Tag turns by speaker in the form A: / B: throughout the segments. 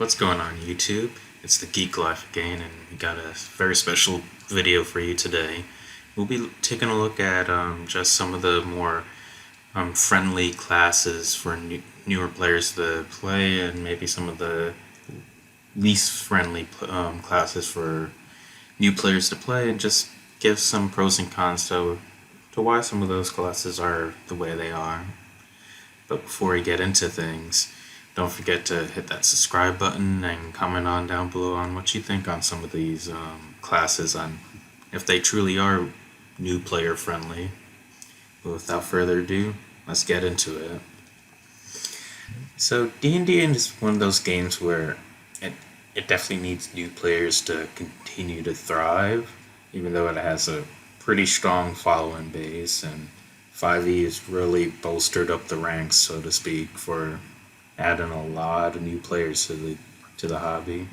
A: What's going on YouTube? It's the Geek Life again, and we got a very special video for you today. We'll be taking a look at just some of the more friendly classes for newer players to play, and maybe some of the least friendly classes for new players to play, and just give some pros and cons to why some of those classes are the way they are. But before we get into things, don't forget to hit that subscribe button and comment on down below on what you think on some of these classes, on if they truly are new player friendly. But without further ado, let's get into it. So D&D is one of those games where it definitely needs new players to continue to thrive, even though it has a pretty strong following base, and 5e has really bolstered up the ranks, so to speak, for adding a lot of new players to the hobby.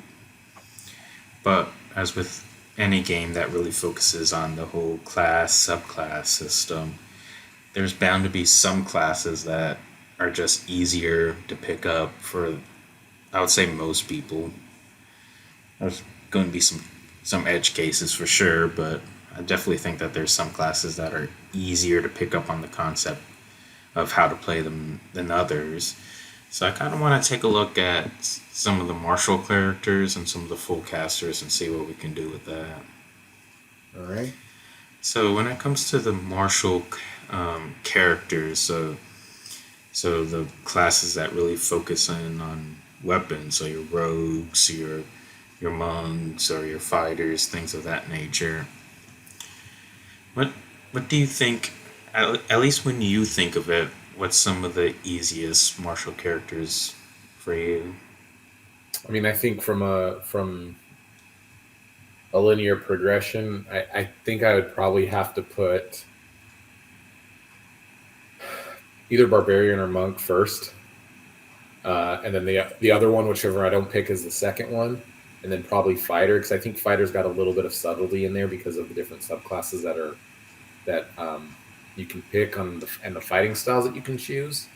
A: But as with any game that really focuses on the whole class subclass system, there's bound to be some classes that are just easier to pick up for, I would say, most people. There's going to be some edge cases for sure, but I definitely think that there's some classes that are easier to pick up on the concept of how to play them than others. So I kind of want to take a look at some of the martial characters and some of the full casters and see what we can do with that.
B: All right.
A: So when it comes to the martial characters, so the classes that really focus in on weapons, so your rogues, your monks, or your fighters, things of that nature. What do you think? At least when you think of it, what's some of the easiest martial characters for you?
B: I mean, I think from a linear progression, I think I would probably have to put either barbarian or monk first, and then the other one, whichever I don't pick, is the second one, and then probably fighter, because I think fighter's got a little bit of subtlety in there because of the different subclasses that you can pick on and the fighting styles that you can choose.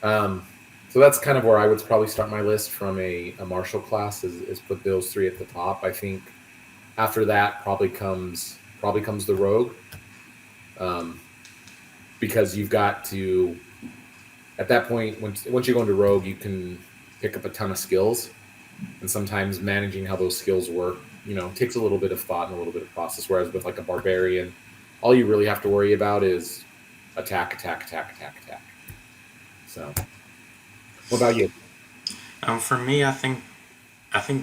B: So that's kind of where I would probably start my list from a martial class is put those three at the top. I think after that probably comes the rogue, because you've got to, at that point, once you go into rogue, you can pick up a ton of skills, and sometimes managing how those skills work, takes a little bit of thought and a little bit of process. Whereas with like a barbarian, all you really have to worry about is attack, attack, attack, attack, attack. So, what about you?
A: For me, I think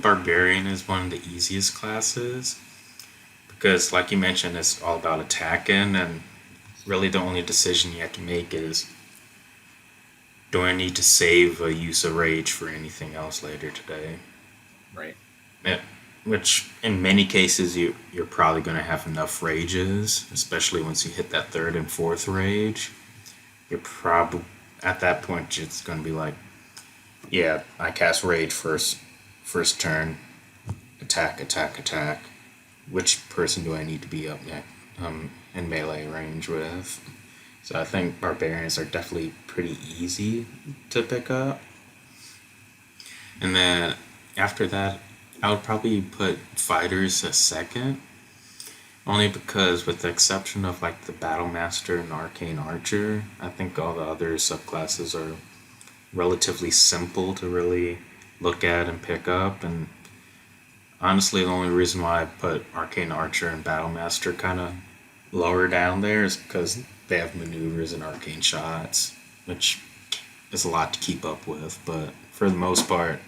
A: barbarian is one of the easiest classes because, like you mentioned, it's all about attacking, and really the only decision you have to make is, do I need to save a use of rage for anything else later today?
B: Right.
A: Yeah, which in many cases you're probably going to have enough rages, especially once you hit that third and fourth rage. You're probably at that point it's going to be like, yeah, I cast rage first turn, attack, attack, attack. Which person do I need to be up next in melee range with? So I think barbarians are definitely pretty easy to pick up. And then after that, I would probably put fighters as second, only because with the exception of like the battle master and arcane archer, I think all the other subclasses are relatively simple to really look at and pick up. And honestly, the only reason why I put arcane archer and battle master kind of lower down there is because they have maneuvers and arcane shots, which is a lot to keep up with. But for the most part,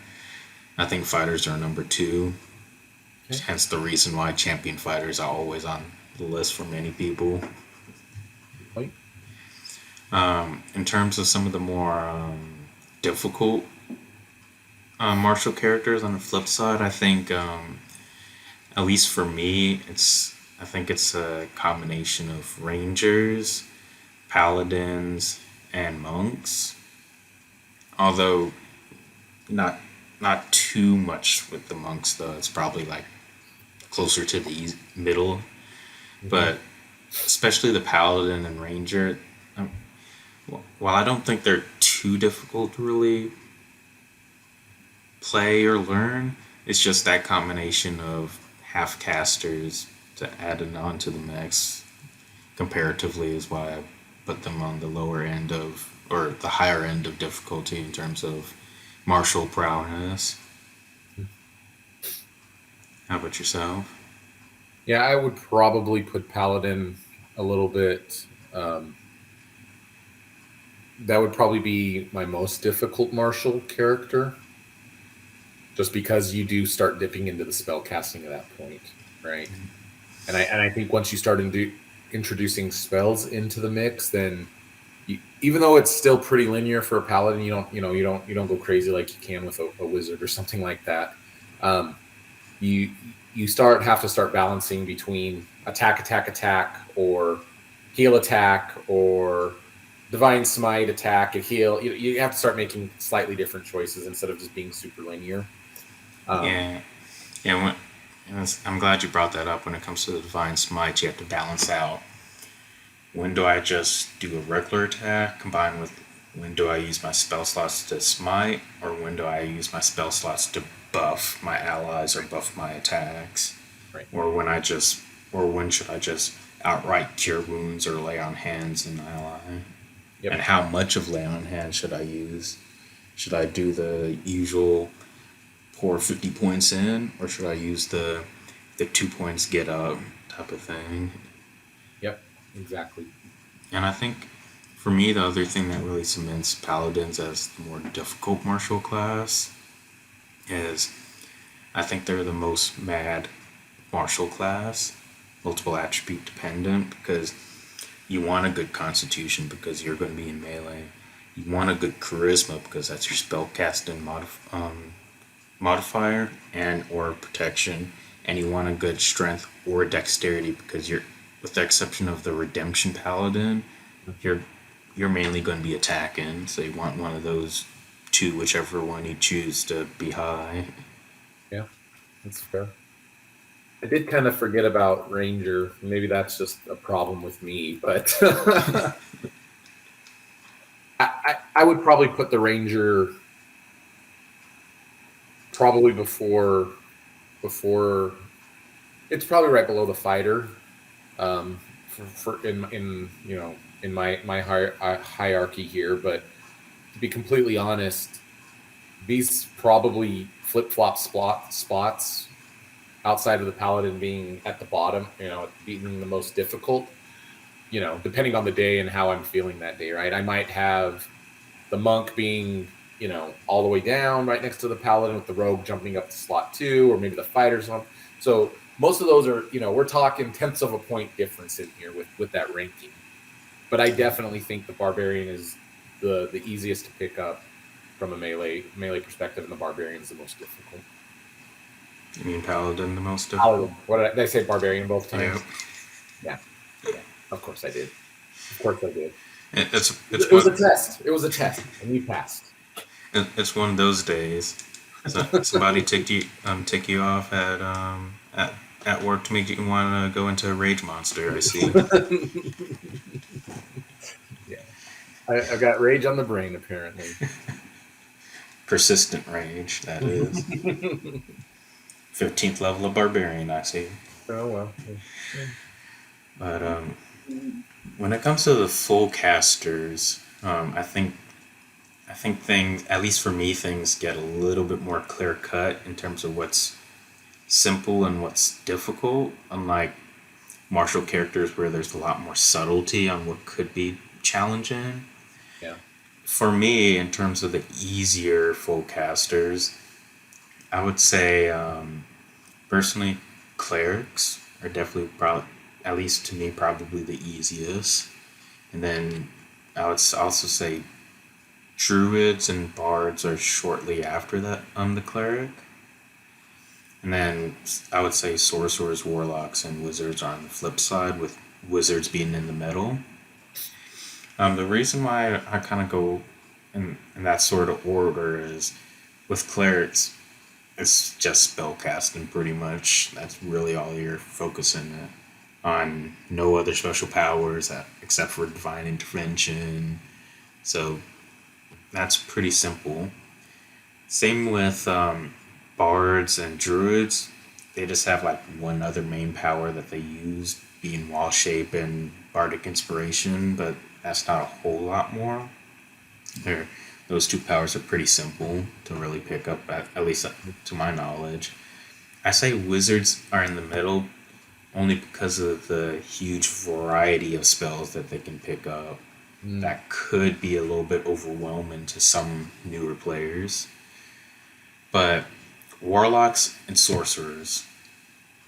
A: I think fighters are number two.
B: Okay.
A: Hence the reason why champion fighters are always on the list for many people.
B: Point.
A: In terms of some of the more difficult martial characters on the flip side, I think, at least for me, I think it's a combination of rangers, paladins, and monks. Although not too much with the monks though. It's probably like closer to the middle,
B: Mm-hmm.
A: but especially the paladin and ranger. While I don't think they're too difficult to really play or learn. It's just that combination of half casters to add it on to the mix comparatively is why I put them on the lower end of, or the higher end of difficulty in terms of martial prowess. How about yourself?
B: Yeah, I would probably put Paladin a little bit. That would probably be my most difficult martial character, just because you do start dipping into the spell casting at that point, right? And I think once you start introducing spells into the mix, then even though it's still pretty linear for a paladin, you don't go crazy like you can with a wizard or something like that. Um, you have to start balancing between attack, or heal attack, or divine smite attack and heal. You have to start making slightly different choices instead of just being super linear.
A: Yeah, yeah. I'm glad you brought that up. When it comes to the divine smite, you have to balance out. When do I just do a regular attack combined with when do I use my spell slots to smite, or when do I use my spell slots to buff my allies or buff my attacks,
B: Right.
A: or when should I just outright cure wounds or lay on hands in ally,
B: Yep.
A: and how much of lay on hands should I use? Should I do the usual pour 50 points in, or should I use the 2 points get up type of thing?
B: Yep. Exactly.
A: And I think for me, the other thing that really cements paladins as the more difficult martial class is I think they're the most mad martial class, multiple attribute dependent, because you want a good constitution because you're going to be in melee. You want a good charisma because that's your spell casting modifier and or protection, and you want a good strength or dexterity because you're, with the exception of the redemption paladin, you're mainly going to be attacking, so you want one of those two, whichever one you choose, to be high.
B: Yeah, that's fair. I did kind of forget about Ranger. Maybe that's just a problem with me, but I would probably put the Ranger probably before it's probably right below the fighter. For in my hierarchy here, but to be completely honest, these probably flip flop spots outside of the paladin being at the bottom, being the most difficult, depending on the day and how I'm feeling that day, right? I might have the monk being, all the way down right next to the paladin, with the rogue jumping up to slot 2, or maybe the fighter's on. So most of those are, we're talking tenths of a point difference in here with that ranking. But I definitely think the barbarian is the easiest to pick up from a melee perspective, and the barbarian is the most difficult.
A: You mean paladin the most difficult?
B: What did I say? Barbarian both times?
A: Yep.
B: Yeah. Of course I did. It
A: It's
B: was a test. It was a test, and you passed.
A: It's one of those days. Somebody ticked you off at work to make you want to go into a rage monster. I see.
B: Yeah, I've got rage on the brain apparently.
A: Persistent rage, that is. 15th level of barbarian, I see.
B: Oh well.
A: But when it comes to the full casters, I think things, at least for me, things get a little bit more clear cut in terms of what's simple and what's difficult, unlike martial characters where there's a lot more subtlety on what could be challenging.
B: Yeah.
A: For me, in terms of the easier full casters, I would say personally, clerics are definitely probably, at least to me, probably the easiest. And then I would also say druids and bards are shortly after that on the cleric. And then I would say sorcerers, warlocks, and wizards are on the flip side, with wizards being in the middle. The reason why I kind of go in that sort of order is with clerics, it's just spell casting pretty much. That's really all you're focusing on. No other special powers except for divine intervention. So that's pretty simple. Same with bards and druids. They just have like one other main power that they use, being wall shape and bardic inspiration, but that's not a whole lot more. They're, those two powers are pretty simple to really pick up, at least to my knowledge. I say wizards are in the middle only because of the huge variety of spells that they can pick up.
B: Mm,
A: That could be a little bit overwhelming to some newer players. But warlocks and sorcerers,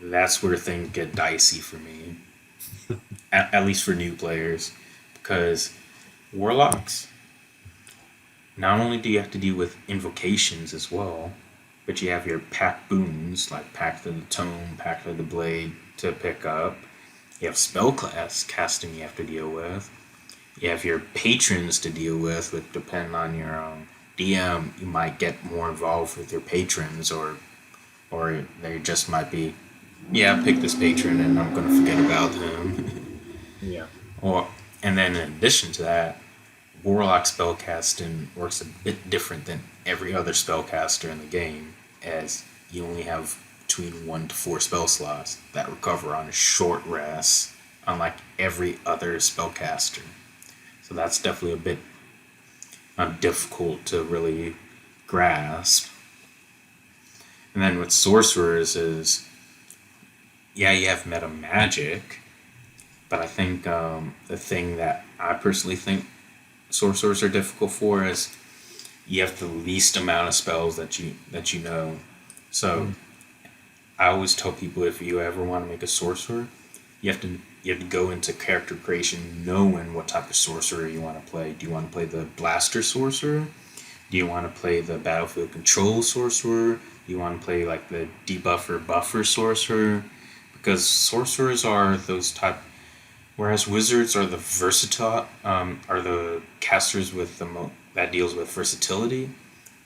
A: that's where things get dicey for me, at least for new players. Because warlocks, not only do you have to deal with invocations as well, but you have your pack boons like Pact of the Tome, Pact of the Blade to pick up. You have spell class casting you have to deal with. You have your patrons to deal with, which depend on your DM. You might get more involved with your patrons, or they just might be, yeah, pick this patron and I'm gonna forget about him.
B: yeah.
A: or and then in addition to that, warlock spellcasting works a bit different than every other spellcaster in the game, as you only have between 1 to 4 spell slots that recover on a short rest, unlike every other spellcaster. So that's definitely a bit difficult to really grasp. And then with sorcerers is, yeah, you have meta magic, but I think the thing that I personally think sorcerers are difficult for is you have the least amount of spells that you know. So
B: Mm,
A: I always tell people, if you ever want to make a sorcerer, you have to go into character creation knowing what type of sorcerer you want to play. Do you want to play the blaster sorcerer? Do you want to play the battlefield control sorcerer? Do you want to play like the debuffer buffer sorcerer? Because sorcerers are those type, whereas wizards are the versatile, are the casters with that deals with versatility.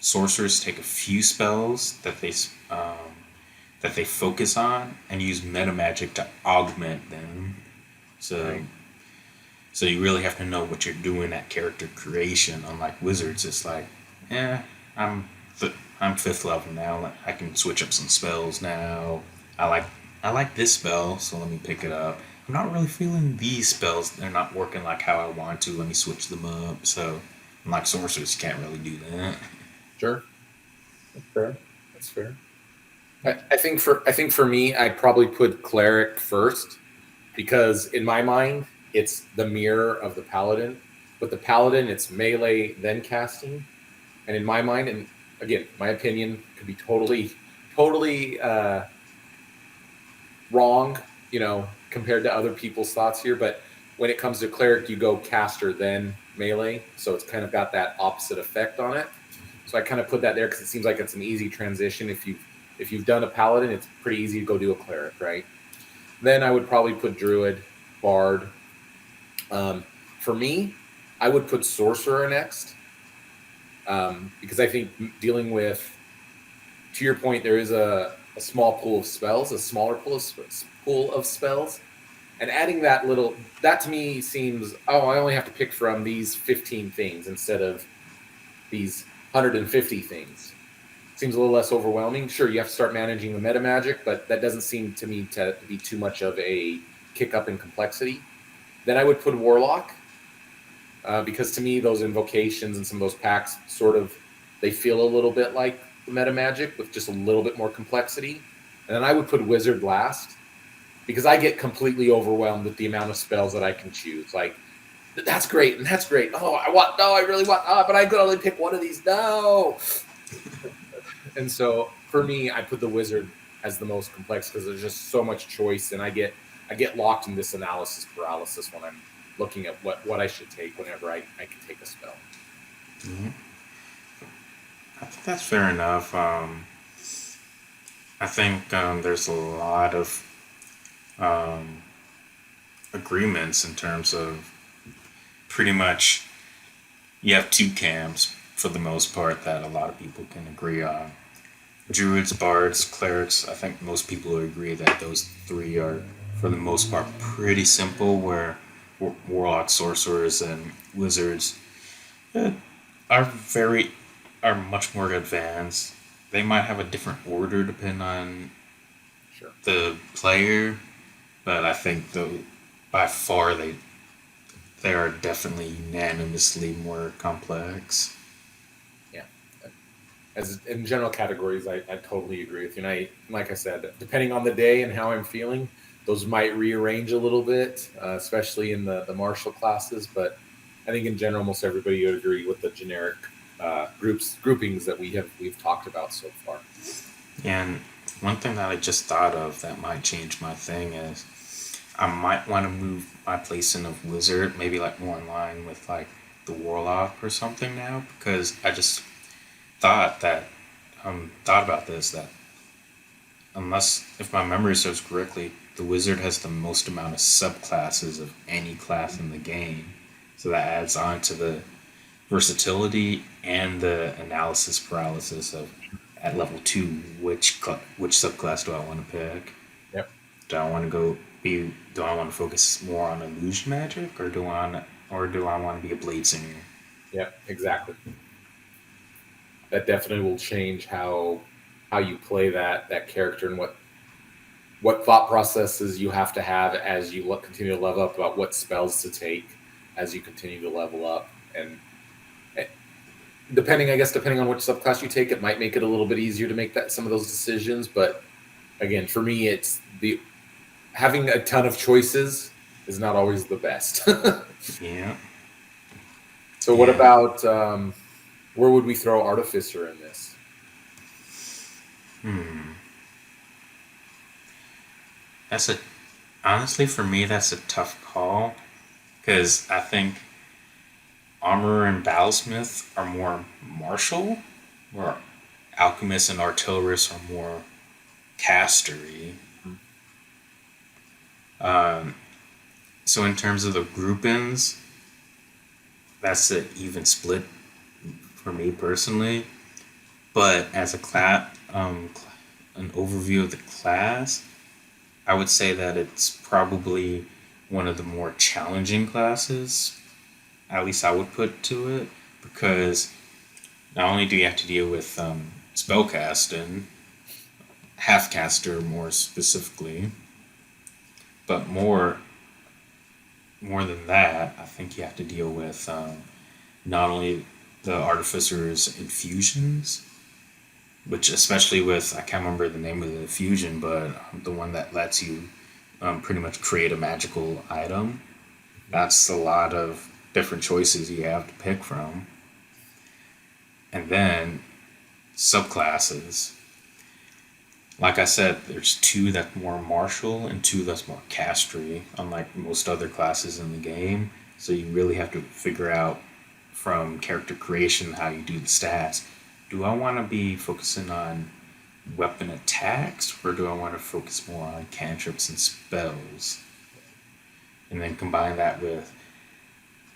A: Sorcerers take a few spells that they focus on and use meta magic to augment them. So
B: right.
A: so you really have to know what you're doing at character creation. Unlike wizards, it's like, yeah, I'm I'm 5th level now. Like, I can switch up some spells now. I like I like this spell, so let me pick it up. I'm not really feeling these spells. They're not working like how I want to. Let me switch them up. So, unlike sorcerers, you can't really do that.
B: Sure. That's fair. That's fair. I think for me, I'd probably put cleric first because in my mind, it's the mirror of the paladin. But the paladin, it's melee then casting, and in my mind, and again, my opinion could be totally wrong, compared to other people's thoughts here. But when it comes to cleric, you go caster then melee, so it's kind of got that opposite effect on it. So I kind of put that there because it seems like it's an easy transition. If you've done a paladin, it's pretty easy to go do a cleric, right? Then I would probably put druid, bard. Um, for me, I would put sorcerer next because I think dealing with, to your point, there is a small pool of spells, a smaller pool of spells, and adding that to me seems, oh, I only have to pick from these 15 things instead of these 150 things. Seems a little less overwhelming. Sure, you have to start managing the meta magic, but that doesn't seem to me to be too much of a kick up in complexity. Then I would put warlock because to me those invocations and some of those packs sort of, they feel a little bit like the meta magic with just a little bit more complexity. And then I would put wizard last because I get completely overwhelmed with the amount of spells that I can choose. Like, that's great and that's great. Oh, I really want, but I could only pick one of these. No. And so for me, I put the wizard as the most complex because there's just so much choice, and I get locked in this analysis paralysis when I'm looking at what I should take whenever I can take a spell.
A: Mhm. I think that's fair enough. I think there's a lot of um, agreements in terms of pretty much you have two camps for the most part that a lot of people can agree on. Druids, bards, clerics. I think most people would agree that those three are, for the most part, pretty simple. Where warlocks, sorcerers, and wizards uh, are very are much more advanced. They might have a different order depending on
B: Sure.
A: the player, but I think though by far they are definitely unanimously more complex.
B: Yeah. As in general categories, I totally agree with you. And like I said, depending on the day and how I'm feeling, those might rearrange a little bit, especially in the martial classes. But I think in general, most everybody would agree with the generic groupings that we've talked about so far.
A: And one thing that I just thought of that might change my thing is I might want to move my placing of wizard maybe like more in line with like the warlock or something now because I just thought about this that unless if my memory serves correctly, the wizard has the most amount of subclasses of any class in the game. So that adds on to the versatility and the analysis paralysis of at level 2 which subclass do I want to pick?
B: Yep.
A: Do I want to go be do I want to focus more on illusion magic or do I want to be a blade singer?
B: Yep. Exactly. That definitely will change how you play that character and what thought processes you have to have as you continue to level up about what spells to take as you continue to level up. And depending on which subclass you take, it might make it a little bit easier to make that some of those decisions. But again, for me, it's the having a ton of choices is not always the best.
A: Yeah.
B: So what
A: Yeah.
B: about where would we throw Artificer in this?
A: Hmm. That's a honestly for me that's a tough call because I think armorer and battlesmith are more martial, where alchemists and artillerists are more castery. Um, so in terms of the groupings, that's an even split for me personally. But as a an overview of the class, I would say that it's probably one of the more challenging classes. At least I would put to it because not only do you have to deal with spellcasting, half-caster more specifically, but more than that, I think you have to deal with not only the artificer's infusions, which especially with I can't remember the name of the infusion, but the one that lets you pretty much create a magical item. That's a lot of different choices you have to pick from, and then subclasses. Like I said, there's two that's more martial and two that's more castery, unlike most other classes in the game. So you really have to figure out from character creation how you do the stats. Do I want to be focusing on weapon attacks or do I want to focus more on cantrips and spells? And then combine that with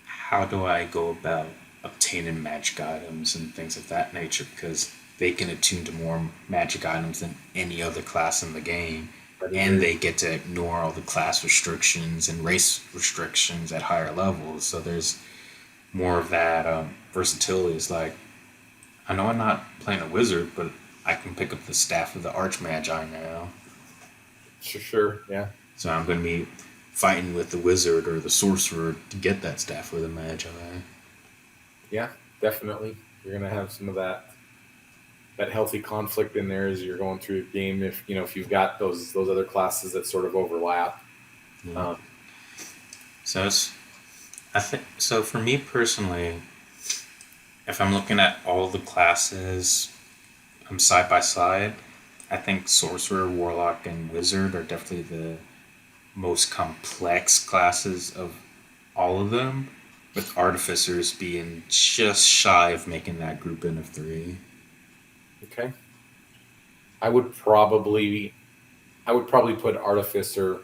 A: how do I go about obtaining magic items and things of that nature because they can attune to more magic items than any other class in the game. And they get to ignore all the class restrictions and race restrictions at higher levels. So there's more of that versatility. It's like, I know I'm not playing a wizard, but I can pick up the staff of the Archmagi now.
B: Sure, yeah.
A: So I'm going to be fighting with the wizard or the sorcerer to get that staff of the Magi.
B: Yeah, definitely. You're gonna have some of that healthy conflict in there as you're going through the game. If if you've got those other classes that sort of overlap.
A: Yeah.
B: Um,
A: So I think so for me personally, if I'm looking at all the classes side by side, I think sorcerer, warlock, and wizard are definitely the most complex classes of all of them, with artificers being just shy of making that group in of three.
B: okay, I would probably put Artificer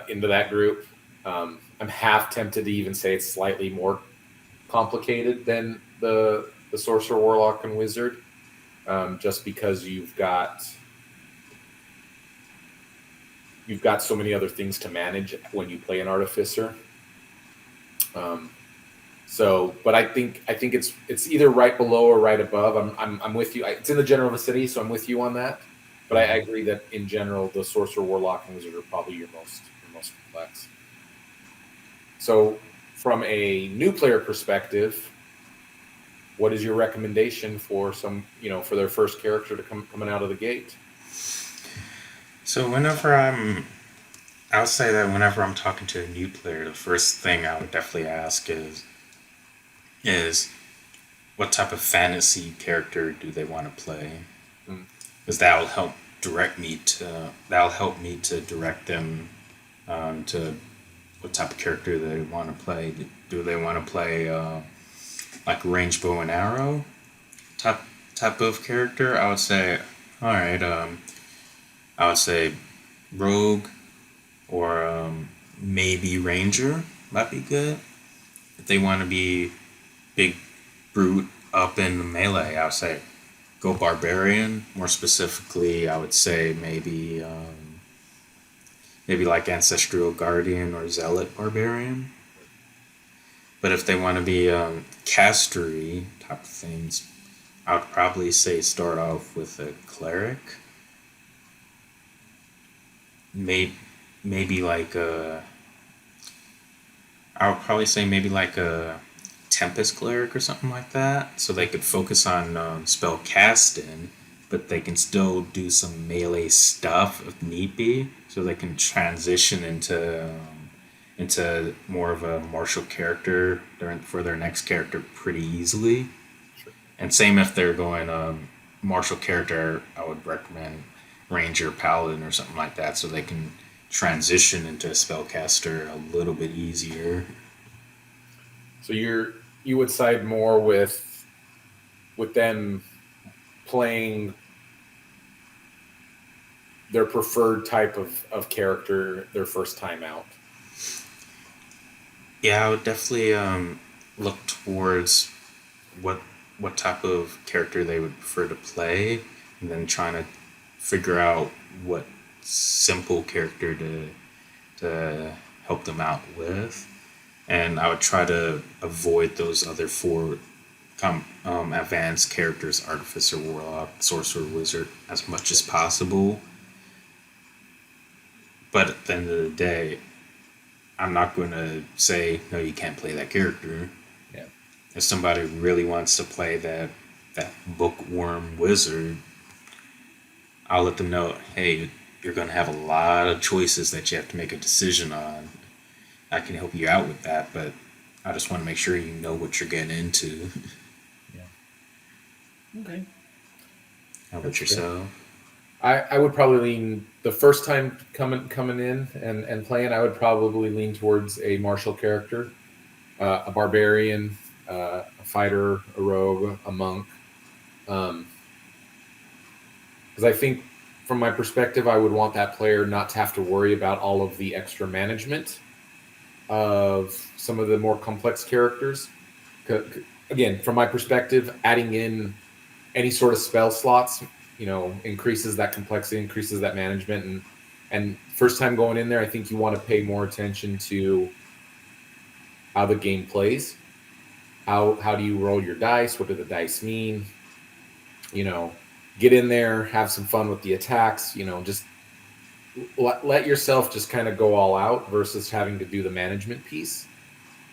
B: into that group. I'm half tempted to even say it's slightly more complicated than the sorcerer, warlock, and wizard, just because you've got so many other things to manage when you play an artificer. Um, So, but I think it's either right below or right above. I'm with you. It's in the general vicinity, so I'm with you on that. But I agree that in general, the sorcerer, warlock, and wizard are probably your most complex. So, from a new player perspective, what is your recommendation for for their first character to coming out of the gate?
A: So I would say that whenever I'm talking to a new player, the first thing I would definitely ask is what type of fantasy character do they want to play?
B: Mm.
A: Because that'll help me to direct them to what type of character they want to play. Do they want to play like range bow and arrow type type of character? I would say, all right. I would say rogue or maybe ranger might be good. If they want to be big brute up in the melee, I would say go barbarian. More specifically, I would say maybe like ancestral guardian or zealot barbarian. But if they want to be castery type of things, I would probably say start off with a cleric. Maybe maybe like a I would probably say maybe like a Tempest cleric or something like that, so they could focus on spell casting, but they can still do some melee stuff if need be, so they can transition into more of a martial character for their next character pretty easily.
B: Sure.
A: And same if they're going martial character, I would recommend ranger paladin or something like that, so they can transition into a spellcaster a little bit easier.
B: So you would side more with them playing their preferred type of character their first time out.
A: Yeah, I would definitely look towards what what type of character they would prefer to play, and then trying to figure out what simple character to help them out with. And I would try to avoid those other four advanced characters: artificer, warlock, sorcerer, wizard, as much as possible. But at the end of the day, I'm not going to say no, you can't play that character.
B: Yeah.
A: If somebody really wants to play that bookworm wizard, I'll let them know, hey, you're going to have a lot of choices that you have to make a decision on. I can help you out with that, but I just want to make sure you know what you're getting into.
B: Yeah. Okay.
A: How about
B: That's fair.
A: yourself?
B: I would probably lean the first time coming in and playing. I would probably lean towards a martial character, a barbarian, a fighter, a rogue, a monk. Because I think, from my perspective, I would want that player not to have to worry about all of the extra management of some of the more complex characters. Again, from my perspective, adding in any sort of spell slots, increases that complexity, increases that management, and first time going in there, I think you want to pay more attention to how the game plays. How do you roll your dice? What do the dice mean? You know, get in there, have some fun with the attacks. Just let yourself just kind of go all out versus having to do the management piece.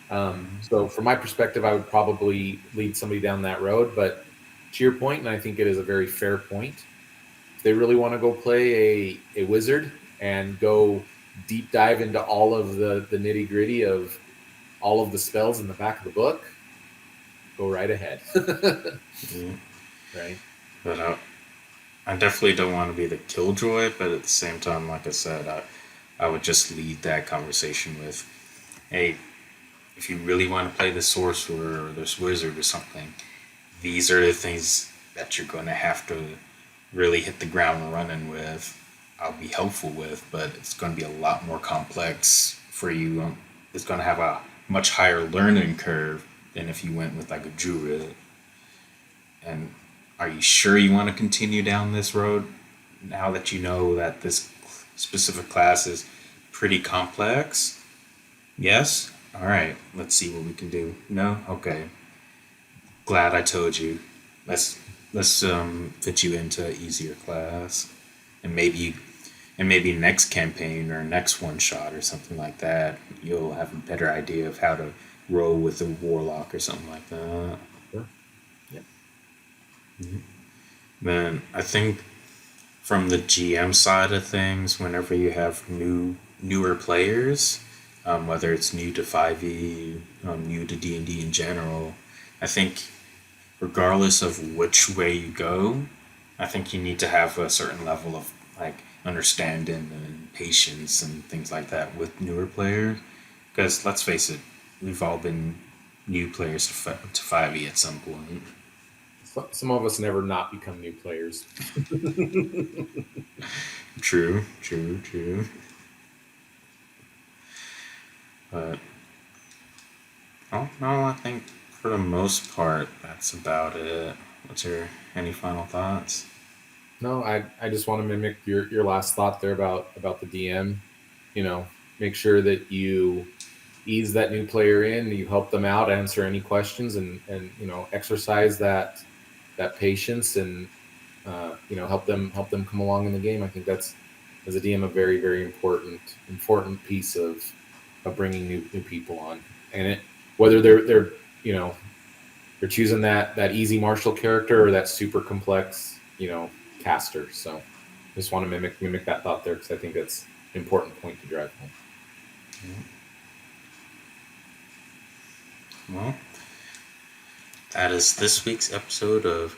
B: So from my perspective, I would probably lead somebody down that road. But to your point, and I think it is a very fair point, if they really want to go play a wizard and go deep dive into all of the nitty gritty of all of the spells in the back of the book, go right ahead.
A: Yeah.
B: Right.
A: But I definitely don't want to be the killjoy, but at the same time, like I said, I would just lead that conversation with, hey, if you really want to play the sorcerer or this wizard or something, these are the things that you're going to have to really hit the ground running with. I'll be helpful with, but it's going to be a lot more complex for you. It's going to have a much higher learning curve than if you went with like a druid. And are you sure you want to continue down this road now that you know that this specific class is pretty complex? Yes. All right, let's see what we can do. No, okay. Glad I told you. Let's fit you into an easier class, and maybe next campaign or next one shot or something like that, you'll have a better idea of how to roll with a warlock or something like that.
B: Sure. Yeah.
A: Then I think from the GM side of things, whenever you have newer players, whether it's new to 5e, new to D&D in general, I think regardless of which way you go, I think you need to have a certain level of like understanding and patience and things like that with newer players. Because let's face it, we've all been new players to 5e at some point.
B: Some of us never not become new players.
A: True, true, true. But oh no, I think for the most part that's about it. What's your any final thoughts?
B: No, I just want to mimic your last thought there about the DM. You know, make sure that you ease that new player in, you help them out, answer any questions, and exercise that patience, and help them come along in the game. I think that's, as a DM, a very very important piece of bringing new people on, and whether they're you know they're choosing that easy martial character or that super complex caster. So I just want to mimic that thought there, because I think that's an important point to drive home.
A: Well, that is this week's episode of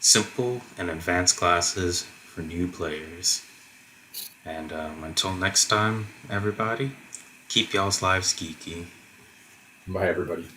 A: Simple and Advanced Classes for New Players. And until next time, everybody, keep y'all's lives geeky.
B: Bye, everybody.